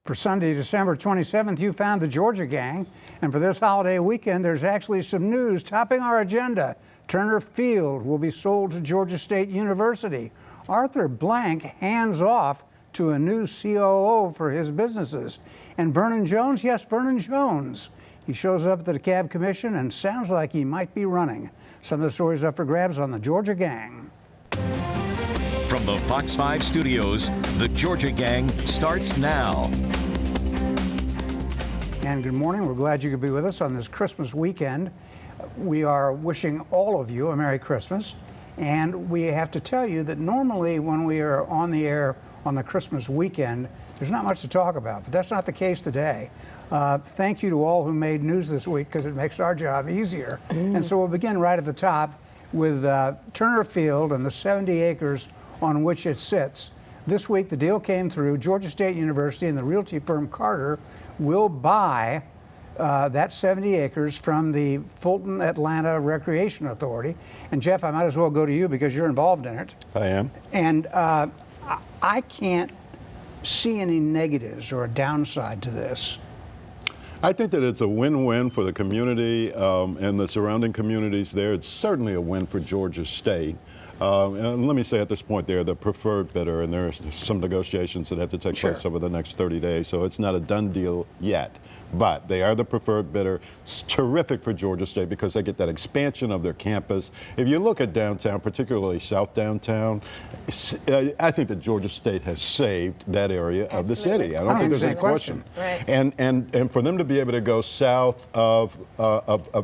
For Sunday, December 27th, you found the Georgia Gang. And for this holiday weekend, there's actually some news topping our agenda. Turner Field will be sold to Georgia State University. Arthur Blank hands off to a new COO for his businesses. And Vernon Jones, yes, Vernon Jones. He shows up at the DeKalb Commission and sounds like he might be running. Some of the stories up for grabs on the Georgia Gang. From the Fox 5 studios, the Georgia Gang starts now. And good morning. We're glad you could be with us on this Christmas weekend. We are wishing all of you a Merry Christmas. And we have to tell you that normally when we are on the air on the Christmas weekend, there's not much to talk about, but that's not the case today. Thank you to all who made news this week because it makes our job easier. And so we'll begin right at the top with Turner Field and the 70 acres on which it sits. This week the deal came through. Georgia State University and the realty firm Carter will buy that 70 acres from the Fulton Atlanta Recreation Authority. And Jeff, I might as well go to you because you're involved in it. I am. And I can't see any negatives or a downside to this. I think that it's a win-win for the community and the surrounding communities there. It's certainly a win for Georgia State. And let me say at this point, they're the preferred bidder, and there's some negotiations that have to take place over the next 30 days, so it's not a done deal yet. But they are the preferred bidder. It's terrific for Georgia State because they get that expansion of their campus. If you look at downtown, particularly South Downtown, I think that Georgia State has saved that area of the city. I don't think there's any question. Right. And for them to be able to go south of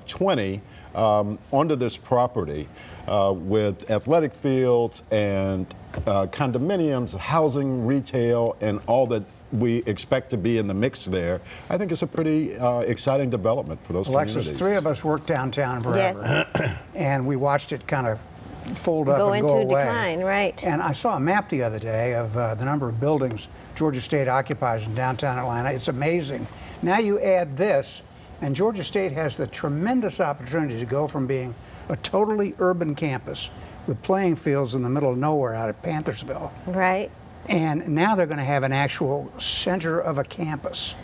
20 onto this property, with athletic fields and condominiums, housing, retail, and all that we expect to be in the mix there, I think it's a pretty exciting development for those communities. Alexis, 3 of us worked downtown forever, yes. And we watched it kind of fold up and go away. Go into decline, right. And I saw a map the other day of the number of buildings Georgia State occupies in downtown Atlanta. It's amazing. Now you add this, and Georgia State has the tremendous opportunity to go from being a totally urban campus with playing fields in the middle of nowhere out at Panthersville. Right. And now they're going to have an actual center of a campus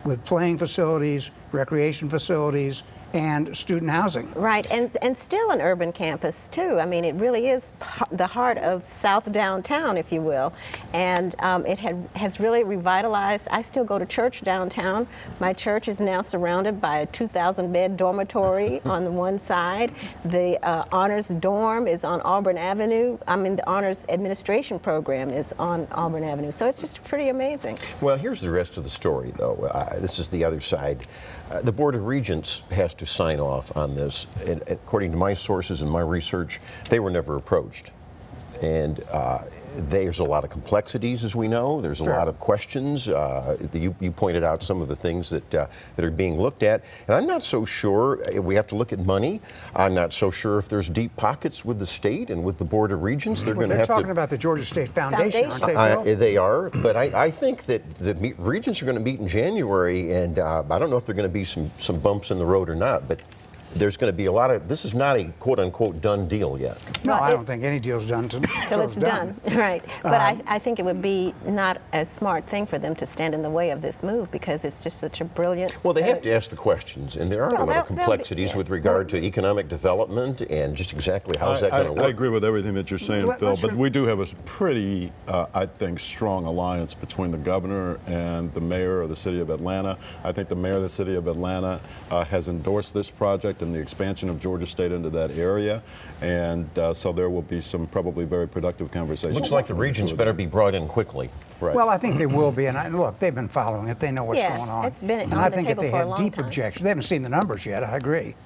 with playing facilities, recreation facilities, and student housing. Right, and still an urban campus too. I mean, it really is the heart of South Downtown, if you will, and it has really revitalized. I still go to church downtown. My church is now surrounded by a 2,000-bed dormitory on the one side. The honors dorm is on Auburn Avenue. I mean, the honors administration program is on Auburn Avenue. So it's just pretty amazing. Well, here's the rest of the story, though. This is the other side. The Board of Regents has to sign off on this. And according to my sources and my research, they were never approached. And there's a lot of complexities, as we know. There's a lot of questions. You pointed out some of the things that are being looked at. And I'm not so sure. We have to look at money. I'm not so sure if there's deep pockets with the state and with the Board of Regents. They're going to have to. They're talking about the Georgia State Foundation, aren't they, Phil? They are. But I think that the Regents are going to meet in January. And I don't know if there are going to be some bumps in the road or not. But there's going to be a lot of, this is not a quote-unquote done deal yet. No, I don't think any deal's done until it's done. Right. But I think it would be not a smart thing for them to stand in the way of this move because it's just such a brilliant... Well, they have to ask the questions, and there are a lot of complexities with regard to economic development and just exactly how is that going to work. I agree with everything that you're saying, Phil, but we do have a pretty, I think, strong alliance between the governor and the mayor of the city of Atlanta. I think the mayor of the city of Atlanta has endorsed this project and the expansion of Georgia State into that area, and so there will be some probably very productive conversations. Looks like the Regents better be brought in quickly. Right. Well, I think they will be, and look, they've been following it. They know what's going on. It's been and on I the think if table they for a had long deep time. objections, they haven't seen the numbers yet. I agree.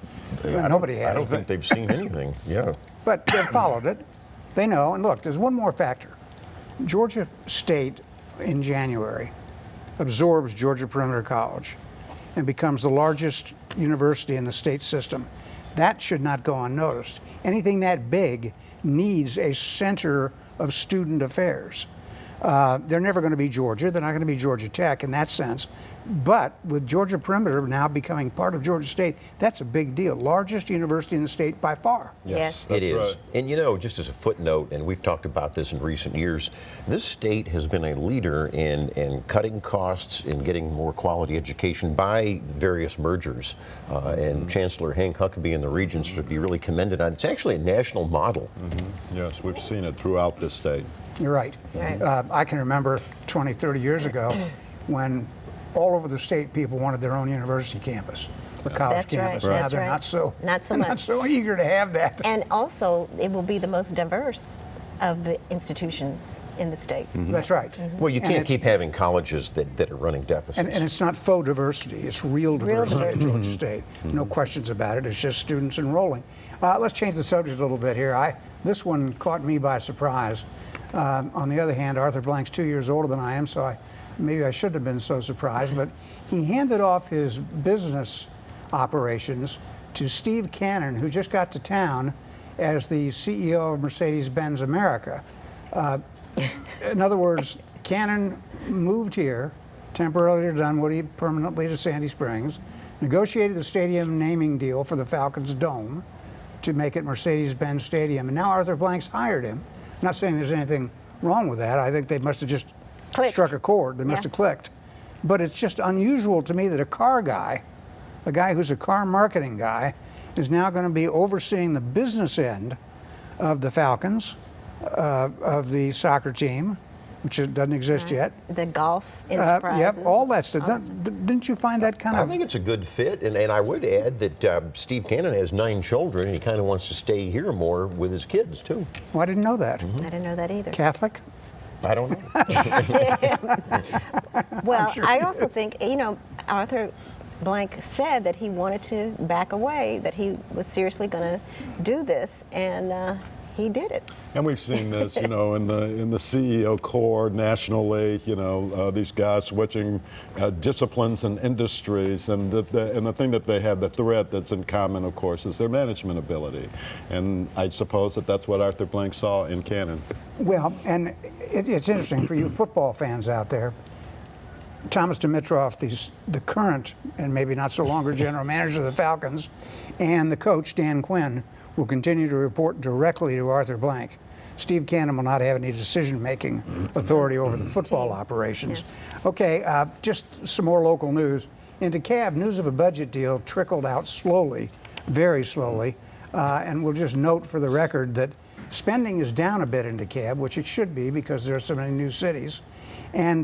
Nobody has. I don't think they've seen anything. Yeah. But they've followed it. They know. And look, there's one more factor. Georgia State in January absorbs Georgia Perimeter College and becomes the largest university in the state system. That should not go unnoticed. Anything that big needs a center of student affairs. They're never going to be Georgia. They're not going to be Georgia Tech in that sense. But with Georgia Perimeter now becoming part of Georgia State, that's a big deal. Largest university in the state by far. Yes. It is. right. And you know, just as a footnote, and we've talked about this in recent years, this state has been a leader in cutting costs, in getting more quality education by various mergers. And Chancellor Hank Huckabee and the Regents should be really commended on. It's actually a national model. Yes, we've seen it throughout the state. You're right. Right. I can remember 20, 30 years ago when all over the state people wanted their own university campus, the college That's right, campus. Now that's they're right. not so Not so not much. so eager to have that. And also, it will be the most diverse of the institutions in the state. That's right. Well, you And can't it's- keep having colleges that are running deficits. And it's not faux diversity, it's real diversity at diversity. Georgia State. No questions about it, it's just students enrolling. Let's change the subject a little bit here. This one caught me by surprise. On the other hand, Arthur Blank's 2 years older than I am, so maybe I shouldn't have been so surprised, but he handed off his business operations to Steve Cannon, who just got to town as the CEO of Mercedes-Benz America. In other words, Cannon moved here temporarily to Dunwoody, permanently to Sandy Springs, negotiated the stadium naming deal for the Falcons Dome to make it Mercedes-Benz Stadium, and now Arthur Blank's hired him. I'm not saying there's anything wrong with that. I think they must have just Clicked. struck a chord. They must have clicked. But it's just unusual to me that a car guy, a guy who's a car marketing guy, is now going to be overseeing the business end of the Falcons, of the soccer team, which doesn't exist yet. The golf enterprises. Yep, all that stuff. Didn't you find that kind I of... think it's a good fit, and I would add that Steve Cannon has 9 children, and he kind of wants to stay here more with his kids, too. Well, I didn't know that. I didn't know that either. Catholic? I don't know. Well, I also think, Arthur Blank said that he wanted to back away, that he was seriously going to do this, and he did it. And we've seen this, in the CEO Corps nationally. These guys switching disciplines and industries, and the thing that they have, the thread that's in common, of course, is their management ability. And I suppose that's what Arthur Blank saw in Cannon. Well, and it's interesting for you football fans out there. Thomas Dimitroff, the current and maybe not so longer general manager of the Falcons, and the coach, Dan Quinn, will continue to report directly to Arthur Blank. Steve Cannon will not have any decision-making authority over the football operations. Okay, just some more local news. In DeKalb, news of a budget deal trickled out slowly, very slowly, and we'll just note for the record that spending is down a bit in DeKalb, which it should be because there are so many new cities. And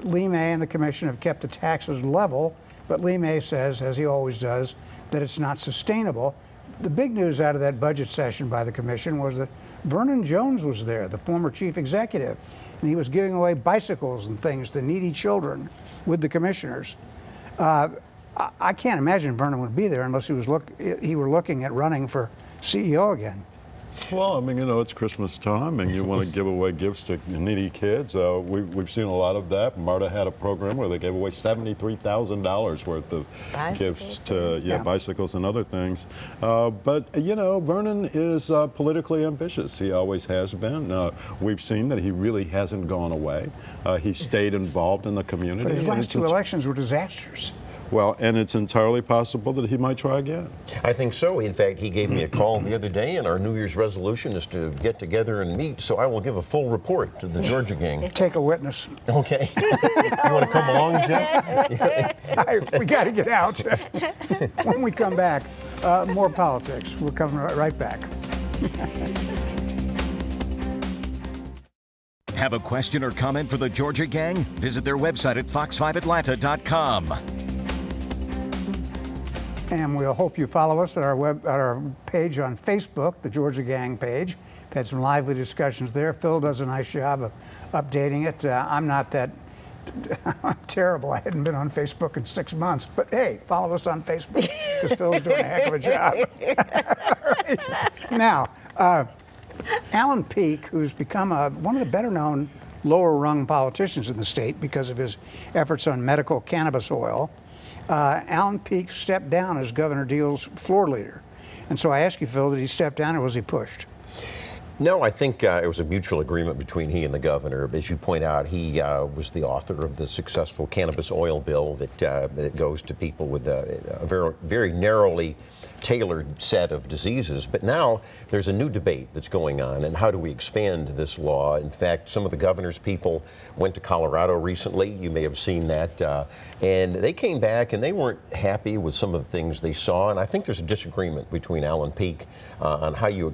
Lee May and the commission have kept the taxes level, but Lee May says, as he always does, that it's not sustainable. The big news out of that budget session by the commission was that Vernon Jones was there, the former chief executive, and he was giving away bicycles and things to needy children with the commissioners. I can't imagine Vernon would be there unless he were looking at running for CEO again. Well, I mean, it's Christmas time, and you want to give away gifts to needy kids. We've seen a lot of that. MARTA had a program where they gave away $73,000 worth of gifts to bicycles and other things. But Vernon is politically ambitious. He always has been. We've seen that he really hasn't gone away. He stayed involved in the community. But his last 2 elections were disasters. Well, and it's entirely possible that he might try again. I think so. In fact, he gave me a call the other day, and our New Year's resolution is to get together and meet, so I will give a full report to the Georgia gang. Take a witness. Okay. You want to come along, Jeff? We got to get out. When we come back, more politics. We're coming right back. Have a question or comment for the Georgia Gang? Visit their website at fox5atlanta.com. And we'll hope you follow us at our page on Facebook, the Georgia Gang page. We've had some lively discussions there. Phil does a nice job of updating it. I'm not that I'm terrible. I hadn't been on Facebook in 6 months. But hey, follow us on Facebook because Phil's doing a heck of a job. Right. Now, Alan Peake, who's become one of the better-known lower-rung politicians in the state because of his efforts on medical cannabis oil, Alan Peake stepped down as Governor Deal's floor leader. And so I ask you, Phil, did he step down or was he pushed? No, I think it was a mutual agreement between he and the governor. As you point out, he was the author of the successful cannabis oil bill that goes to people with a very, very narrowly tailored set of diseases. But now there's a new debate that's going on, and how do we expand this law? In fact, some of the governor's people went to Colorado recently. You may have seen that. And they came back and they weren't happy with some of the things they saw. And I think there's a disagreement between Alan Peake on how you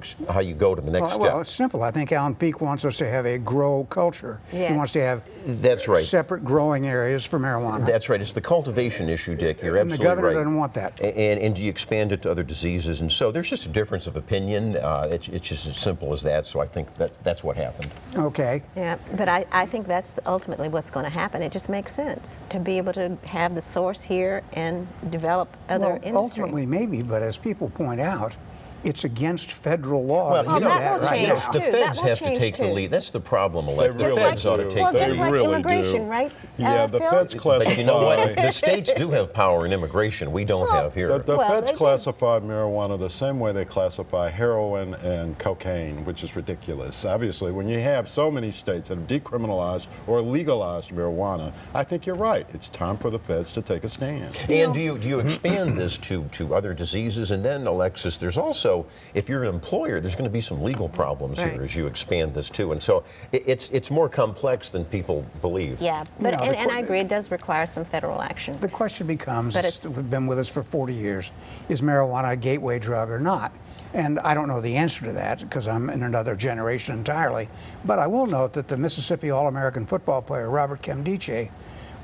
go to the next step. Well, it's simple. I think Alan Peake wants us to have a grow culture. Yes. He wants to have That's right. separate growing areas for marijuana. That's right. It's the cultivation issue, Dick. You're and the absolutely governor right. doesn't want that. And do you expand it to other diseases? And so there's just a difference of opinion. It's just as simple as that. So I think that's what happened. Okay. Yeah, but I think that's ultimately what's going to happen. It just makes sense to be able to have the source here and develop other industry. Ultimately, maybe, but as people point out, it's against federal law. Well, to you do know, that will right change now. the too. feds That will have to change take the too. lead. That's the problem, Alexa. The really feds ought to do. take Well, the just lead. like really immigration, do. right? Yeah, the Phil? feds classify. But you know what? The states do have power in immigration. We don't have here. The Well, feds they do. classify marijuana the same way they classify heroin and cocaine, which is ridiculous. Obviously, when you have so many states that have decriminalized or legalized marijuana, I think you're right. It's time for the feds to take a stand. And do you expand this to other diseases? And then, Alexis, there's also, if you're an employer, there's going to be some legal problems Right. here as you expand this too. And so it's more complex than people believe. Yeah, but No, and I agree, it does require some federal action. The question becomes, But it's- we've been with us for 40 years, is marijuana a gateway drug or not? And I don't know the answer to that because I'm in another generation entirely. But I will note that the Mississippi All-American football player, Robert Kemdiche,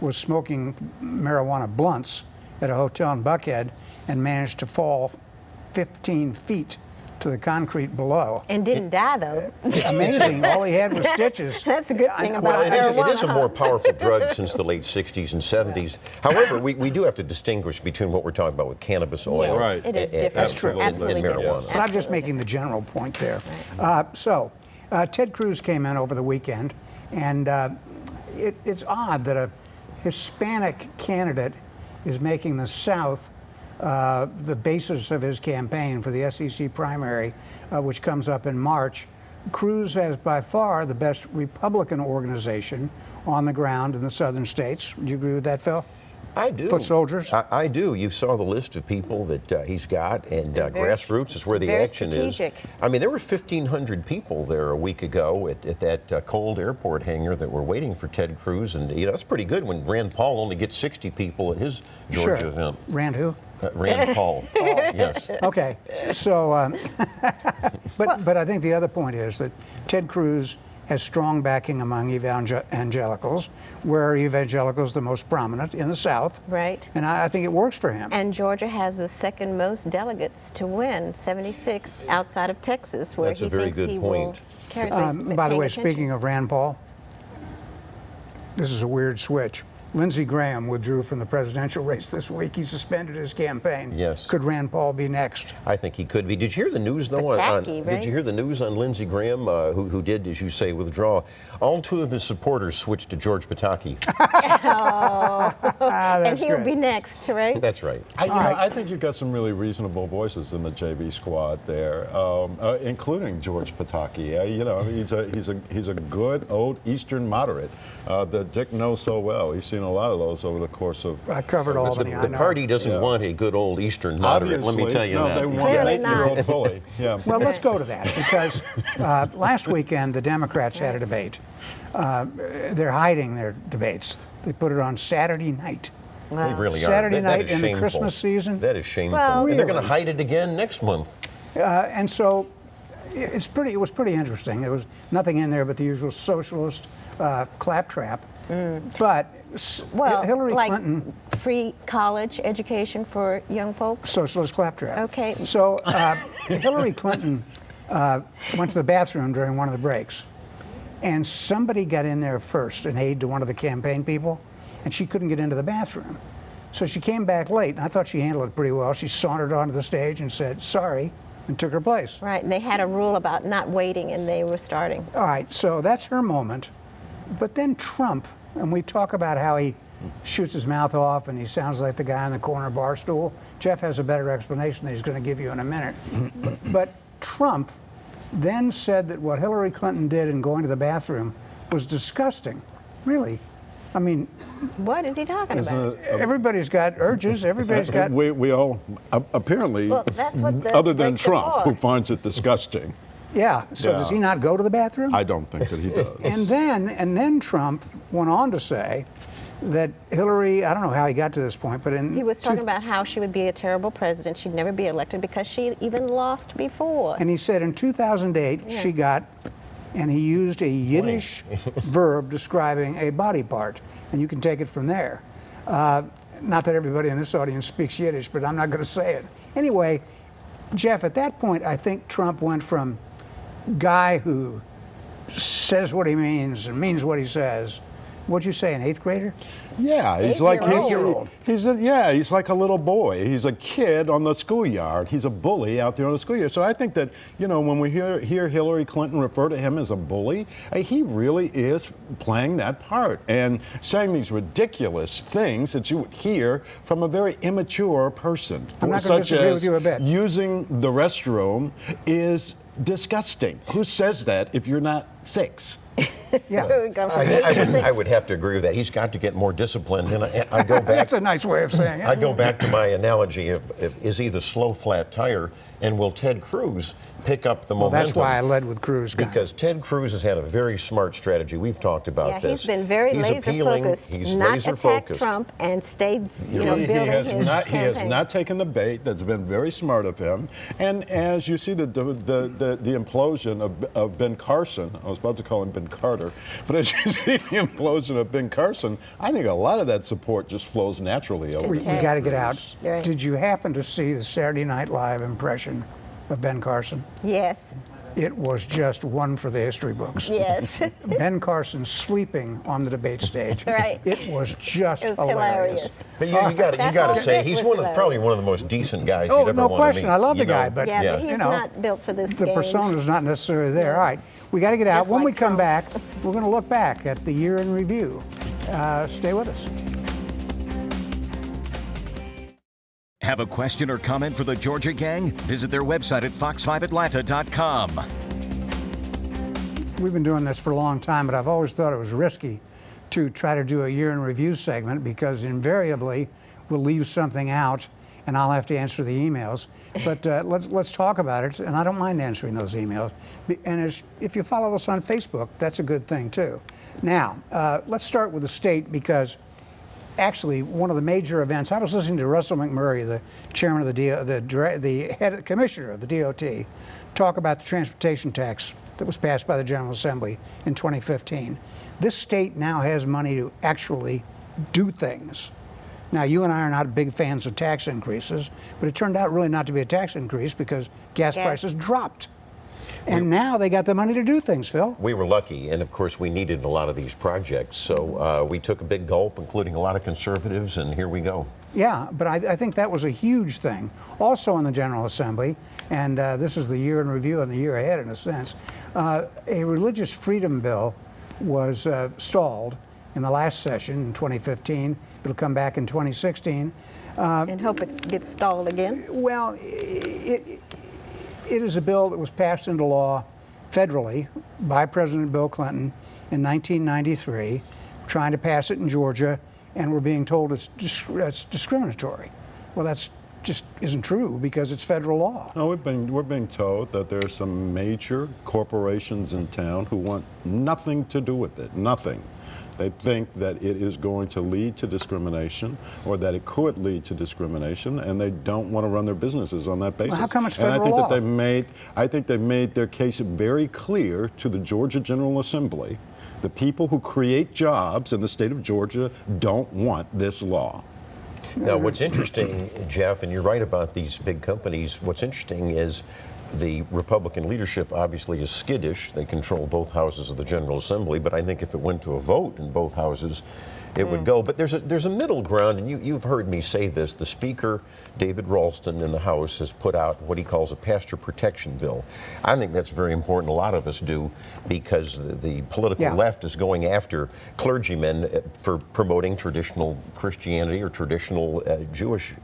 was smoking marijuana blunts at a hotel in Buckhead and managed to fall 15 feet to the concrete below. And didn't die, though. Amazing. All he had was stitches. That's a good thing about Well, it is a marijuana. more powerful drug since the late 60s and 70s. However, we do have to distinguish between what we're talking about with cannabis oil Yes, Right. it is and- different. That's true. and Absolutely marijuana. different. But I'm just Absolutely making the general point there. Ted Cruz came in over the weekend, and it's odd that a Hispanic candidate is making the South the basis of his campaign for the SEC primary, which comes up in March. Cruz has by far the best Republican organization on the ground in the southern states. Do you agree with that, Phil? I do. Foot soldiers? I do. You saw the list of people that he's got, and been very grassroots is where the very action strategic. is. I mean, there were 1,500 people there a week ago at that cold airport hangar that were waiting for Ted Cruz, and you know that's pretty good when Rand Paul only gets 60 people at his Georgia event. Rand who? Rand Paul. Yes. Okay, so, but I think the other point is that Ted Cruz has strong backing among evangelicals, where evangelicals the most prominent in the South. Right. And I think it works for him. And Georgia has the second most delegates to win, 76 outside of Texas, where That's a he very thinks good he point. will carry. So he's By the paying way, attention. speaking of Rand Paul, this is a weird switch. Lindsey Graham withdrew from the presidential race this week. He suspended his campaign. Yes. Could Rand Paul be next? I think he could be. Did you hear the news though? Tacky, right? Did you hear the news on Lindsey Graham, who did, as you say, withdraw? All two of his supporters switched to George Pataki. And he'll good. be next, right? That's right. I think you've got some really reasonable voices in the JV squad there, including George Pataki. You know, he's a good old Eastern moderate that Dick knows so well. He's seen a lot of those over the course of. I covered Albany. I The know. party doesn't want a good old Eastern moderate. Let me Obviously, tell you no, that. they want Clearly an not. 8-year-old bully. Yeah. Well, let's go to that because last weekend the Democrats had a debate. They're hiding their debates. They put it on Saturday night. They really Saturday are. That night is in the shameful. Christmas season? That is shameful. Well- And they're going Really? to hide it again next month. And so it was pretty interesting. There was nothing in there but the usual socialist claptrap. But Well, Hillary like Clinton, free college education for young folks. socialist claptrap. Okay. So Hillary Clinton went to the bathroom during one of the breaks, and somebody got in there first, an aide to one of the campaign people, and she couldn't get into the bathroom. So she came back late, and I thought she handled it pretty well. She sauntered onto the stage and said, sorry, and took her place. Right, and they had a rule about not waiting, and they were starting. All right, so that's her moment. But then Trump, and we talk about how he shoots his mouth off and he sounds like the guy on the corner bar stool. Jeff has a better explanation that he's going to give you in a minute. But Trump then said that what Hillary Clinton did in going to the bathroom was disgusting. Really. I mean, What is he talking about? everybody's got urges. Everybody's got. We all, apparently, Well, that's what the other than breaks are Trump, for. who finds it disgusting. Yeah. So Yeah. does he not go to the bathroom? I don't think that he does. And then Trump went on to say that Hillary, I don't know how he got to this point, but He was talking about how she would be a terrible president. She'd never be elected because she even lost before. And he said in 2008 Yeah. she got, and he used a Yiddish verb describing a body part, and you can take it from there. Not that everybody in this audience speaks Yiddish, but I'm not going to say it. Anyway, Jeff, at that point, I think Trump went from guy who says what he means and means what he says. What'd you say, an 8th grader? Yeah, he's like Eight-year-old. he's like a little boy. He's a kid on the schoolyard. He's a bully out there on the schoolyard. So I think that, you know, when we hear Hillary Clinton refer to him as a bully, he really is playing that part and saying these ridiculous things that you would hear from a very immature person. I'm not gonna such disagree as with you a bit. using the restroom is disgusting. Who says that if you're not 6? Yeah. We go from 8 to 6. I would have to agree with that. He's got to get more disciplined. And I go back. That's a nice way of saying it. I go back to my analogy of is he the slow flat tire, and will Ted Cruz pick up the Well, momentum? that's why I led with Cruz. Because Ted Cruz has had a very smart strategy. We've talked about Yeah, this. he's been very He's laser appealing. focused, He's not laser attack focused. Trump and stayed, He building has his not. He has campaign. not taken the bait. That's been very smart of him. And as you see the implosion of Ben Carson, I was about to call him Ben Carter, but as you see the implosion of Ben Carson, I think a lot of that support just flows naturally over. You got to get out. Right. Did you happen to see the Saturday Night Live impression of Ben Carson? Yes, It was just one for the history books. yes. Ben Carson sleeping on the debate stage. Right. It was just It was hilarious. But you got That to whole say bit he's was probably hilarious. one of the most decent guys Oh, you'd ever no want question. to meet. I love the you know? guy, but Yeah, but he's you know, not built for this the game. persona's not necessarily there. All right, we got to get out. Just When like we come Trump. back, we're going to look back at the year in review. Stay with us. Have a question or comment for the Georgia Gang? Visit their website at fox5atlanta.com. We've been doing this for a long time, but I've always thought it was risky to try to do a year in review segment because invariably we'll leave something out and I'll have to answer the emails. But let's talk about it, and I don't mind answering those emails. And if you follow us on Facebook, that's a good thing too. Now, let's start with the state because actually one of the major events, I was listening to Russell McMurray, the chairman of the head commissioner of the DOT, talk about the transportation tax that was passed by the General Assembly in 2015. This state now has money to actually do things. Now, you and I are not big fans of tax increases, but it turned out really not to be a tax increase because gas prices dropped. And now they got the money to do things, Phil. We were lucky, and of course we needed a lot of these projects. So we took a big gulp, including a lot of conservatives, and here we go. Yeah, but I think that was a huge thing. Also in the General Assembly, and this is the year in review and the year ahead in a sense, a religious freedom bill was stalled in the last session in 2015. It'll come back in 2016. And hope it gets stalled again. Well, it is a bill that was passed into law federally by President Bill Clinton in 1993, trying to pass it in Georgia, and we're being told it's discriminatory. Well, that's just isn't true because it's federal law. No, we're being told that there are some major corporations in town who want nothing to do with it, nothing. They think that it is going to lead to discrimination or that it could lead to discrimination, and they don't want to run their businesses on that basis. Well, how come it's and federal I think law? that they've made their case very clear to the Georgia General Assembly. The people who create jobs in the state of Georgia don't want this law. Now, what's interesting, Jeff, and you're right about these big companies, what's interesting is the Republican leadership obviously is skittish. They control both houses of the General Assembly, but I think if it went to a vote in both houses, it would go. But there's a middle ground, and you've heard me say this. The Speaker, David Ralston, in the House has put out what he calls a pastor protection bill. I think that's very important. A lot of us do, because the political left is going after clergymen for promoting traditional Christianity or traditional Jewish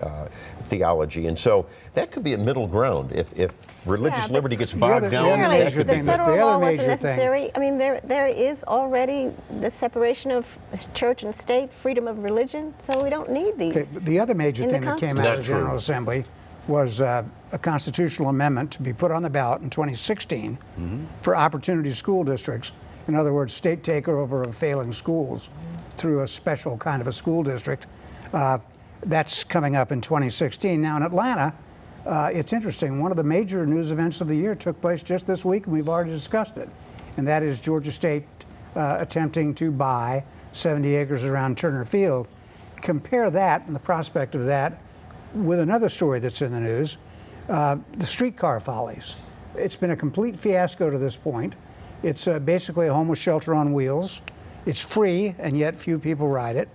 theology. And so that could be a middle ground if religious liberty gets bogged down. The federal law wasn't necessary. I mean, there is already the separation of church and state, freedom of religion, so we don't need these. Okay, the other major thing that came out of the General Assembly was a constitutional amendment to be put on the ballot in 2016 for opportunity school districts. In other words, state takeover of failing schools through a special kind of a school district. That's coming up in 2016. Now in Atlanta, it's interesting. One of the major news events of the year took place just this week, and we've already discussed it. And that is Georgia State attempting to buy 70 acres around Turner Field. Compare that and the prospect of that with another story that's in the news, the streetcar follies. It's been a complete fiasco to this point. It's basically a homeless shelter on wheels. It's free, and yet few people ride it.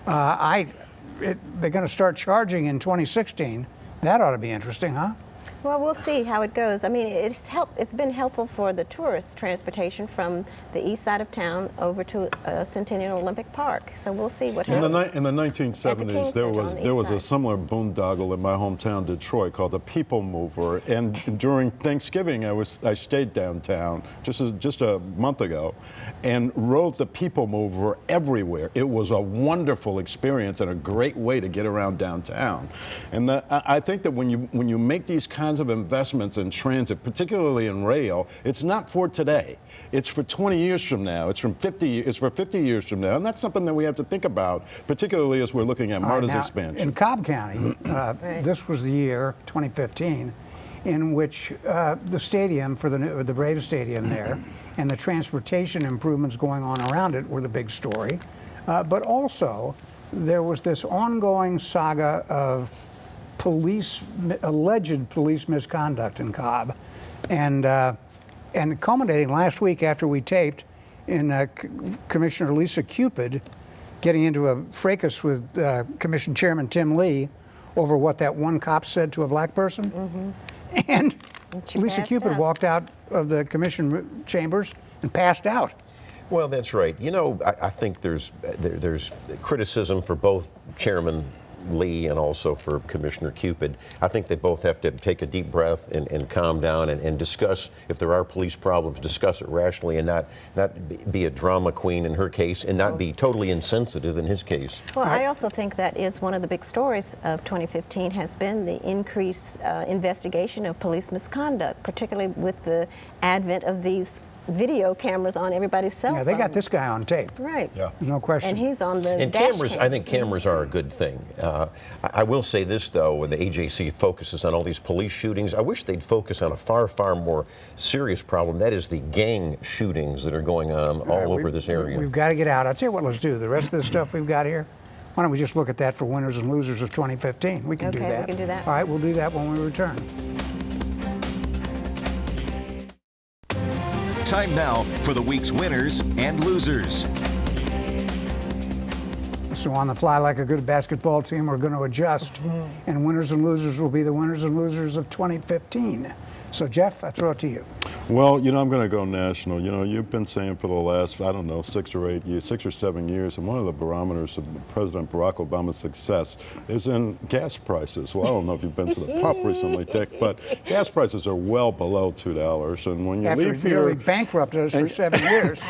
They're going to start charging in 2016. That ought to be interesting, huh? Well, we'll see how it goes. I mean, it's been helpful for the tourist transportation from the east side of town over to Centennial Olympic Park. So we'll see what happens. In the 1970s, there was a similar boondoggle in my hometown, Detroit, called the People Mover. And during Thanksgiving, I stayed downtown just a month ago, and rode the People Mover everywhere. It was a wonderful experience and a great way to get around downtown. And I think that when you make these kinds of investments in transit, particularly in rail, it's not for today. It's for 20 years from now. It's for 50 years from now. And that's something that we have to think about, particularly as we're looking at MARTA's expansion. In Cobb County, this was the year, 2015, in which the stadium for the Braves Stadium there and the transportation improvements going on around it were the big story. But also, there was this ongoing saga of alleged police misconduct in Cobb, and culminating last week after we taped in Commissioner Lisa Cupid getting into a fracas with Commission Chairman Tim Lee over what that one cop said to a black person. And Lisa Cupid walked out of the commission chambers and passed out. Well, that's right. You know, I think there's criticism for both Chairman Lee and also for Commissioner Cupid. I think they both have to take a deep breath and calm down and discuss, if there are police problems, discuss it rationally and not be a drama queen in her case and not be totally insensitive in his case. Well, I also think that is one of the big stories of 2015 has been the increased investigation of police misconduct, particularly with the advent of these video cameras on everybody's cell phone. Yeah, they got this guy on tape. Right. Yeah. There's no question. And he's on the and dash cameras, cam. I think cameras are a good thing. I will say this, though, when the AJC focuses on all these police shootings, I wish they'd focus on a far, far more serious problem. That is the gang shootings that are going on all over this area. We've got to get out. I'll tell you what, let's do. The rest of the stuff we've got here, why don't we just look at that for winners and losers of 2015? We can do that. Okay, we can do that. All right, we'll do that when we return. Time now for the week's winners and losers. So on the fly, like a good basketball team, we're going to adjust, and winners and losers will be the winners and losers of 2015. So Jeff, I throw it to you. Well, you know, I'm going to go national. You know, you've been saying for the last, I don't know, 6 or 7 years, and one of the barometers of President Barack Obama's success is in gas prices. Well, I don't know if you've been to the pump recently, Dick, but gas prices are well below $2. And when you leave here, nearly bankrupted us for 7 years.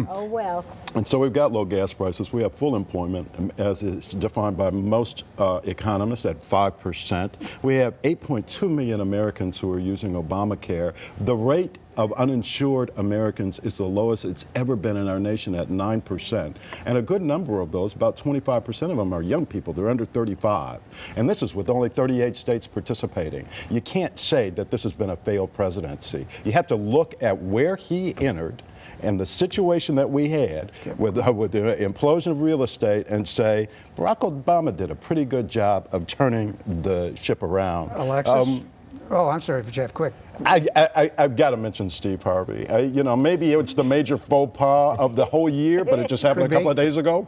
Oh, well. And so we've got low gas prices. We have full employment, as is defined by most economists, at 5%. We have 8.2 million Americans who are using Obamacare. The rate of uninsured Americans is the lowest it's ever been in our nation at 9%. And a good number of those, about 25% of them, are young people. They're under 35. And this is with only 38 states participating. You can't say that this has been a failed presidency. You have to look at where he entered and the situation that we had with the implosion of real estate and say, Barack Obama did a pretty good job of turning the ship around. Alexis? Oh, I'm sorry for Jeff, quick. I've got to mention Steve Harvey. You know, maybe it's the major faux pas of the whole year, but it just happened a couple of days ago.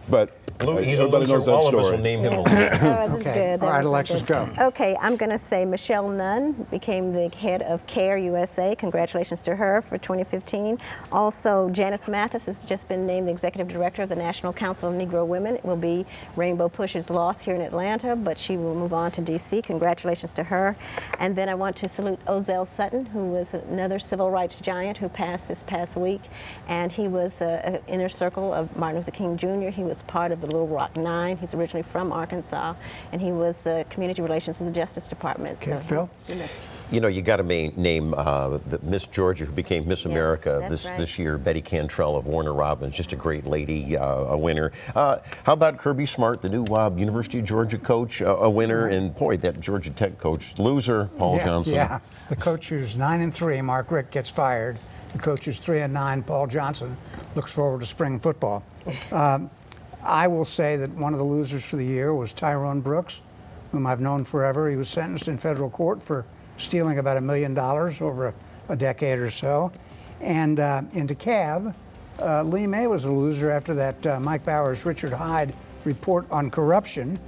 But He's a everybody loser. knows that All story. of us will name him a loser. That wasn't Okay. good. That All right, wasn't Alexis, good. go. Okay, I'm going to say Michelle Nunn became the head of CARE USA. Congratulations to her for 2015. Also, Janice Mathis has just been named the executive director of the National Council of Negro Women. It will be Rainbow Push's loss here in Atlanta, but she will move on to D.C. Congratulations to her. And then I want to salute Ozell Sutton, who was another civil rights giant who passed this past week. And he was an inner circle of Martin Luther King Jr. He was part of the Little Rock Nine. He's originally from Arkansas, and he was community relations in the Justice Department. Okay, so Phil? he missed. You know, you got to name the Miss Georgia who became Miss America that's right. this year, Betty Cantrell of Warner Robins, just a great lady, a winner. How about Kirby Smart, the new University of Georgia coach, a winner, and boy, that Georgia Tech coach, loser, Paul Johnson. Yeah, the coach who's 9-3, Mark Richt, gets fired. The coach who's 3-9, Paul Johnson, looks forward to spring football. I will say that one of the losers for the year was Tyrone Brooks, whom I've known forever. He was sentenced in federal court for stealing about $1 million over a decade or so. And in DeKalb, Lee May was a loser after that Mike Bowers, Richard Hyde report on corruption.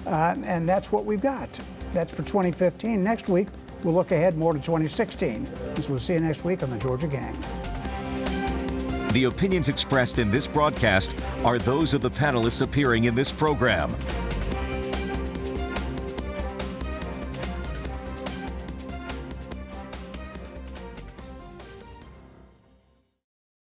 And that's what we've got. That's for 2015. Next week, we'll look ahead more to 2016. So we'll see you next week on the Georgia Gang. The opinions expressed in this broadcast are those of the panelists appearing in this program.